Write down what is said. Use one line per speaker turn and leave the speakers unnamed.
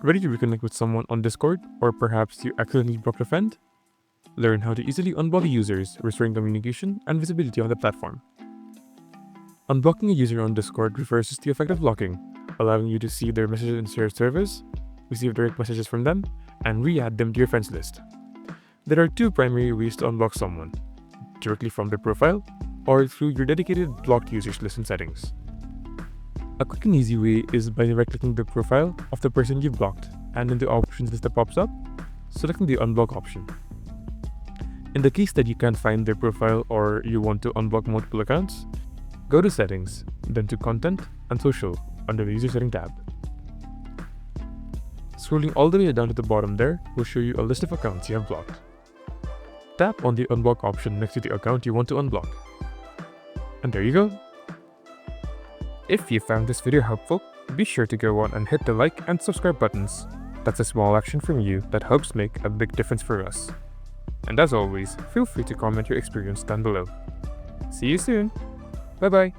Ready to reconnect with someone on Discord, or perhaps you accidentally blocked a friend? Learn how to easily unblock users, restoring communication and visibility on the platform. Unblocking a user on Discord refers to effective blocking, allowing you to see their messages in shared service, receive direct messages from them, and re-add them to your friends list. There are two primary ways to unblock someone: directly from their profile, or through your dedicated blocked users list in settings. A quick and easy way is by right-clicking the profile of the person you've blocked, and in the options list that pops up, selecting the unblock option. In the case that you can't find their profile or you want to unblock multiple accounts, go to Settings, then to Content and Social under the User Setting tab. Scrolling all the way down to the bottom there will show you a list of accounts you have blocked. Tap on the Unblock option next to the account you want to unblock. And there you go. If you found this video helpful, be sure to go on and hit the like and subscribe buttons. That's a small action from you that helps make a big difference for us. And as always, feel free to comment your experience down below. See you soon. Bye bye.